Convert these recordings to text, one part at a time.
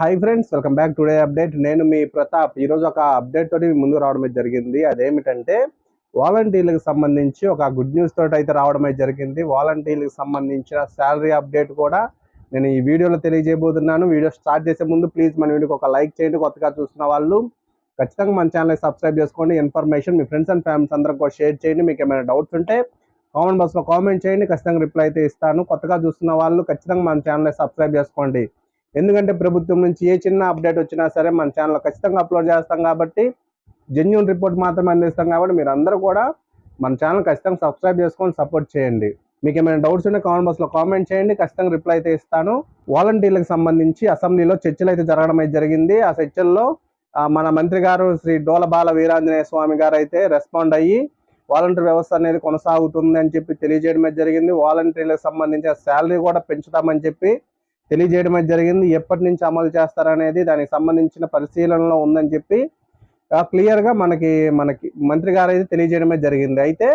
Hi friends, welcome back today update. నేను మీ ప్రతాప్. ఈరోజు ఒక అప్డేట్ తోటి ముందు రావడం జరిగింది. అదేమిటంటే వాలంటీర్లకు సంబంధించి ఒక గుడ్ న్యూస్ తోటి అయితే రావడం జరిగింది. వాలంటీర్లకు సంబంధించిన శాలరీ అప్డేట్ కూడా నేను ఈ వీడియోలో తెలియజేయబోతున్నాను. వీడియో స్టార్ట్ చేసే ముందు ప్లీజ్ మన వీడియోకి ఒక లైక్ చేయండి. కొత్తగా చూస్తున్న వాళ్ళు ఖచ్చితంగా మన ఛానల్ని సబ్స్క్రైబ్ చేసుకోండి. Information me friends and families అందరికి కూడా షేర్ చేయండి. మీకు ఏమైనా డౌట్స్ ఉంటే కామెంట్ బాక్స్లో కామెంట్ చేయండి, ఖచ్చితంగా రిప్లై అయితే ఇస్తాను. కొత్తగా చూస్తున్న వాళ్ళు ఖచ్చితంగా మన ఛానల్ని సబ్స్క్రైబ్ చేసుకోండి. ఎందుకంటే ప్రభుత్వం నుంచి ఏ చిన్న అప్డేట్ వచ్చినా సరే మన ఛానల్లో ఖచ్చితంగా అప్లోడ్ చేస్తాం కాబట్టి, జెన్యూన్ రిపోర్ట్ మాత్రమే అందిస్తాం కాబట్టి మీరు అందరూ కూడా మన ఛానల్ ఖచ్చితంగా సబ్స్క్రైబ్ చేసుకొని సపోర్ట్ చేయండి. మీకు ఏమైనా డౌట్స్ ఉంటే కామెంట్ బాక్స్లో కామెంట్ చేయండి, ఖచ్చితంగా రిప్లై అయితే ఇస్తాను. వాలంటీర్లకు సంబంధించి అసెంబ్లీలో చర్చలు అయితే జరగడం అయితే జరిగింది. ఆ చర్చల్లో మన మంత్రి గారు శ్రీ డోలబాల వీరాంజనేయ స్వామి గారు అయితే రెస్పాండ్ అయ్యి వాలంటీర్ వ్యవస్థ అనేది కొనసాగుతుంది అని చెప్పి తెలియజేయడం అయితే జరిగింది. వాలంటీర్లకు సంబంధించి శాలరీ కూడా పెంచుతామని చెప్పి తెలియజేయడం అయితే జరిగింది. ఎప్పటి నుంచి అమలు చేస్తారనేది దానికి సంబంధించిన పరిశీలనలో ఉందని చెప్పి క్లియర్గా మనకి మంత్రి గారు అయితే తెలియజేయడం అయితే జరిగింది. అయితే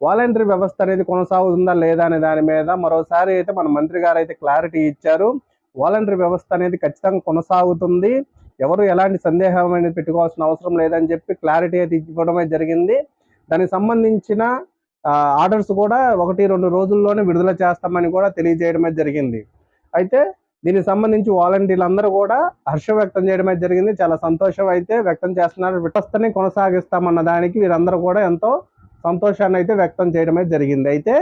వాలంటీర్ వ్యవస్థ అనేది కొనసాగుతుందా లేదా అనే దాని మీద మరోసారి అయితే మన మంత్రి గారు అయితే క్లారిటీ ఇచ్చారు. వాలంటీర్ వ్యవస్థ అనేది ఖచ్చితంగా కొనసాగుతుంది, ఎవరు ఎలాంటి సందేహం అనేది పెట్టుకోవాల్సిన అవసరం లేదని చెప్పి క్లారిటీ అయితే ఇవ్వడం అయితే జరిగింది. దానికి సంబంధించిన ఆర్డర్స్ కూడా 1-2 రోజుల్లోనే విడుదల చేస్తామని కూడా తెలియజేయడం అయితే జరిగింది. అయితే దీనికి సంబంధించి వాలంటీర్లు అందరూ కూడా హర్షం వ్యక్తం చేయడం అయితే జరిగింది. చాలా సంతోషం అయితే వ్యక్తం చేస్తున్నారు. వ్యవస్థని కొనసాగిస్తామన్న దానికి వీరందరూ కూడా ఎంతో సంతోషాన్ని అయితే వ్యక్తం చేయడం అయితే జరిగింది. అయితే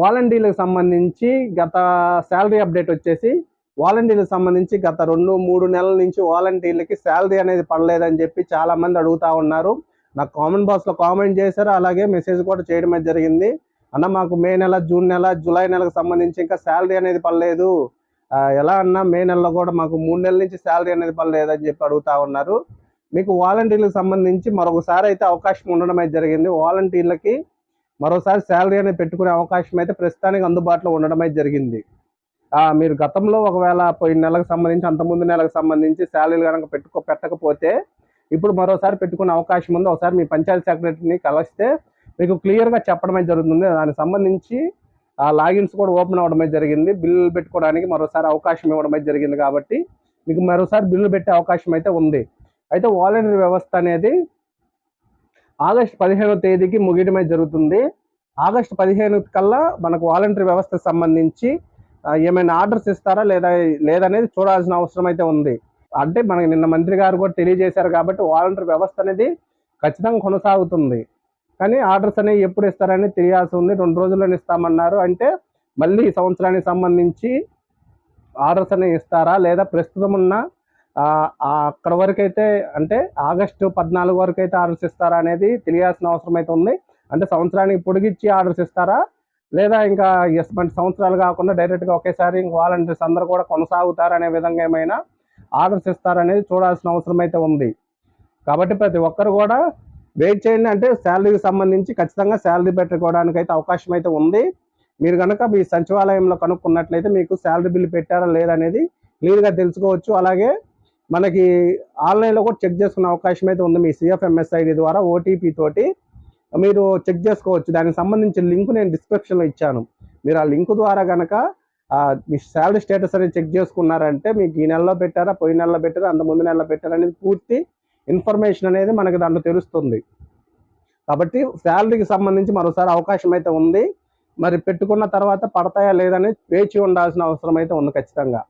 వాలంటీర్లకు సంబంధించి గత శాలరీ అప్డేట్ వచ్చేసి, వాలంటీర్లకు సంబంధించి గత 2-3 నెలల నుంచి వాలంటీర్లకి శాలరీ అనేది పడలేదని చెప్పి చాలా మంది అడుగుతా ఉన్నారు. నాకు కామెంట్ బాక్స్లో కామెంట్ చేశారు, అలాగే మెసేజ్ కూడా చేయడం అయితే జరిగింది. అన్న మాకు మే నెల, జూన్ నెల, జూలై నెలకు సంబంధించి ఇంకా శాలరీ అనేది పడలేదు, ఎలా అన్నా మే నెలలో కూడా మాకు 3 నెలల నుంచి శాలరీ అనేది పడలేదు అని చెప్పి అడుగుతా ఉన్నారు. మీకు వాలంటీర్లకు సంబంధించి మరొకసారి అయితే అవకాశం ఉండడం అయితే జరిగింది. వాలంటీర్లకి మరోసారి శాలరీ అనేది పెట్టుకునే అవకాశం అయితే ప్రస్తుతానికి అందుబాటులో ఉండడం అయితే జరిగింది. మీరు గతంలో ఒకవేళ పోయిన నెలకు సంబంధించి, అంతకుముందు నెలకు సంబంధించి శాలరీలు కనుక పెట్టకపోతే ఇప్పుడు మరోసారి పెట్టుకునే అవకాశం ఉంది. ఒకసారి మీ పంచాయతీ సెక్రటరీని కలిస్తే మీకు క్లియర్గా చెప్పడమే జరుగుతుంది. దానికి సంబంధించి లాగిన్స్ కూడా ఓపెన్ అవ్వడమే జరిగింది. బిల్లులు పెట్టుకోవడానికి మరోసారి అవకాశం ఇవ్వడమే జరిగింది కాబట్టి మీకు మరోసారి బిల్లులు పెట్టే అవకాశం అయితే ఉంది. అయితే వాలంటీర్ వ్యవస్థ అనేది ఆగస్టు 15వ తేదీకి ముగియడమే జరుగుతుంది. ఆగస్టు 15 కల్లా మనకు వాలంటీర్ వ్యవస్థకు సంబంధించి ఏమైనా ఆర్డర్స్ ఇస్తారా లేదనేది చూడాల్సిన అవసరం అయితే ఉంది. అంటే మనకి నిన్న మంత్రి గారు కూడా తెలియజేశారు కాబట్టి వాలంటీర్ వ్యవస్థ అనేది ఖచ్చితంగా కొనసాగుతుంది. కానీ ఆర్డర్స్ అనేవి ఎప్పుడు ఇస్తారని తెలియాల్సి ఉంది. 2 రోజుల్లోనే ఇస్తామన్నారు. అంటే మళ్ళీ ఈ సంవత్సరానికి సంబంధించి ఆర్డర్స్ అనేవి ఇస్తారా లేదా ప్రస్తుతం ఉన్న అక్కడ వరకు అయితే, అంటే ఆగస్టు 14 వరకు అయితే ఆర్డర్స్ ఇస్తారా అనేది తెలియాల్సిన అవసరం అయితే ఉంది. అంటే సంవత్సరానికి పొడిగిచ్చి ఆర్డర్స్ ఇస్తారా లేదా ఇంకా సంవత్సరాలు కాకుండా డైరెక్ట్గా ఒకేసారి వాలంటీర్స్ అందరూ కూడా కొనసాగుతారనే విధంగా ఏమైనా ఆర్డర్స్ ఇస్తారనేది చూడాల్సిన అవసరం అయితే ఉంది. కాబట్టి ప్రతి ఒక్కరు కూడా వెయిట్ చేయండి. అంటే శాలరీకి సంబంధించి ఖచ్చితంగా శాలరీ పెట్టుకోవడానికి అయితే అవకాశం అయితే ఉంది. మీరు కనుక మీ సచివాలయంలో కనుక్కున్నట్లయితే మీకు శాలరీ బిల్లు పెట్టారా లేదనేది క్లియర్గా తెలుసుకోవచ్చు. అలాగే మనకి ఆన్లైన్లో కూడా చెక్ చేసుకునే అవకాశం అయితే ఉంది. మీ CFMS ID ద్వారా OTP తోటి మీరు చెక్ చేసుకోవచ్చు. దానికి సంబంధించిన లింక్ నేను డిస్క్రిప్షన్లో ఇచ్చాను. మీరు ఆ లింక్ ద్వారా కనుక మీ శాలరీ స్టేటస్ అనేది చెక్ చేసుకున్నారంటే మీకు ఈ నెలలో పెట్టారా, పోయిన నెలలో పెట్టారా, అంత ముందు నెలలో పెట్టారా అనేది పూర్తి ఇన్ఫర్మేషన్ అనేది మనకి దాంట్లో తెలుస్తుంది. కాబట్టి శాలరీకి సంబంధించి మరోసారి అవకాశం అయితే ఉంది. మరి పెట్టుకున్న తర్వాత పడతాయా లేదని వేచి ఉండాల్సిన అవసరం అయితే ఉంది ఖచ్చితంగా.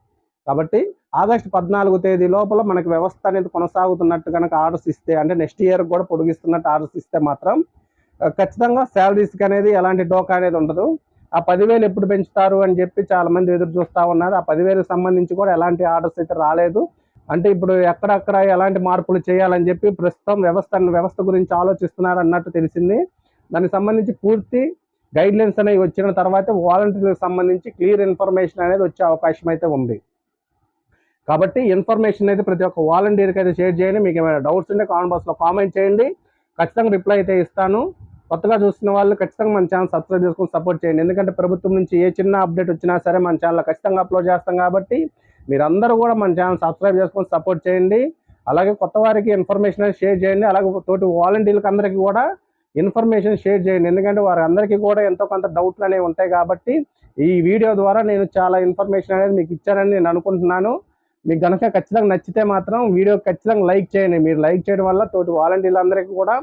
కాబట్టి ఆగస్టు 14వ తేదీ లోపల మనకి వ్యవస్థ అనేది కొనసాగుతున్నట్టు కనుక ఆర్డర్స్ ఇస్తే, అంటే నెక్స్ట్ ఇయర్ కూడా పొడిగిస్తున్నట్టు ఆర్డర్స్ ఇస్తే మాత్రం ఖచ్చితంగా శాలరీస్కి అనేది ఎలాంటి డోకా అనేది ఉండదు. ఆ 10,000 ఎప్పుడు పెంచుతారు అని చెప్పి చాలా మంది ఎదురు చూస్తూ ఉన్నారు. ఆ 10,000కి సంబంధించి కూడా ఎలాంటి ఆర్డర్స్ అయితే రాలేదు. అంటే ఇప్పుడు ఎక్కడక్కడ ఎలాంటి మార్పులు చేయాలని చెప్పి ప్రస్తుతం వ్యవస్థ గురించి ఆలోచిస్తున్నారు అన్నట్టు తెలిసింది. దానికి సంబంధించి పూర్తి గైడ్లైన్స్ అనేవి వచ్చిన తర్వాత వాలంటీర్లకు సంబంధించి క్లియర్ ఇన్ఫర్మేషన్ అనేది వచ్చే అవకాశం అయితే ఉంది. కాబట్టి ఇన్ఫర్మేషన్ అయితే ప్రతి ఒక్క వాలంటీర్కి అయితే షేర్ చేయండి. మీకు ఏమైనా డౌట్స్ ఉంటే కామెంట్ బాక్స్లో కామెంట్ చేయండి, ఖచ్చితంగా రిప్లై అయితే ఇస్తాను. కొత్తగా చూస్తున్న వాళ్ళు ఖచ్చితంగా మన ఛానల్ సబ్స్క్రైబ్ చేసుకొని సపోర్ట్ చేయండి. ఎందుకంటే ప్రభుత్వం నుంచి ఏ చిన్న అప్డేట్ వచ్చినా సరే మన ఛానల్లో ఖచ్చితంగా అప్లోడ్ చేస్తాం కాబట్టి మీరందరూ కూడా మన ఛానల్ సబ్స్క్రైబ్ చేసుకొని సపోర్ట్ చేయండి. అలాగే కొత్త వారికి ఇన్ఫర్మేషన్ అనేది షేర్ చేయండి. అలాగే తోటి వాలంటీర్లకు అందరికీ కూడా ఇన్ఫర్మేషన్ షేర్ చేయండి. ఎందుకంటే వారి అందరికీ కూడా ఎంతో కొంత డౌట్లు అనేవి ఉంటాయి కాబట్టి ఈ వీడియో ద్వారా నేను చాలా ఇన్ఫర్మేషన్ అనేది మీకు ఇచ్చానని నేను అనుకుంటున్నాను. మీకు కనుక ఖచ్చితంగా నచ్చితే మాత్రం వీడియో ఖచ్చితంగా లైక్ చేయండి. మీరు లైక్ చేయడం వల్ల తోటి వాలంటీర్లందరికీ కూడా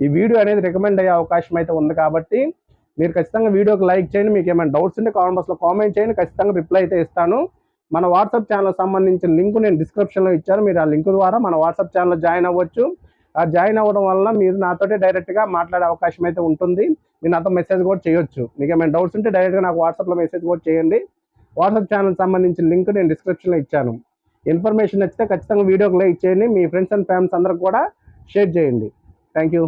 ఈ వీడియో అనేది రికమెండ్ అయ్యే అవకాశం అయితే ఉంది. కాబట్టి మీరు ఖచ్చితంగా వీడియోకి లైక్ చేయండి. మీకు ఏమైనా డౌట్స్ ఉంటే కామెంట్ బాక్స్లో కామెంట్ చేయండి, ఖచ్చితంగా రిప్లై అయితే ఇస్తాను. మన వాట్సాప్ ఛానల్ సంబంధించిన లింక్ నేను డిస్క్రిప్షన్లో ఇచ్చాను. మీరు ఆ లింక్ ద్వారా మన వాట్సాప్ ఛానల్లో జాయిన్ అవ్వచ్చు. ఆ జాయిన్ అవ్వడం వల్ల మీరు నాతోటే డైరెక్ట్గా మాట్లాడే అవకాశం అయితే ఉంటుంది. మీరు నాతో మెసేజ్ కూడా చేయొచ్చు. మీకు ఏమైనా డౌట్స్ ఉంటే డైరెక్ట్గా నాకు వాట్సాప్లో మెసేజ్ కూడా చేయండి. వాట్సాప్ ఛానల్ సంబంధించిన లింక్ నేను డిస్క్రిప్షన్లో ఇచ్చాను. ఇన్ఫర్మేషన్ నచ్చితే ఖచ్చితంగా వీడియోకి లైక్ చేయండి. మీ ఫ్రెండ్స్ అండ్ ఫ్యామిలీస్ అందరికి కూడా షేర్ చేయండి. Thank you.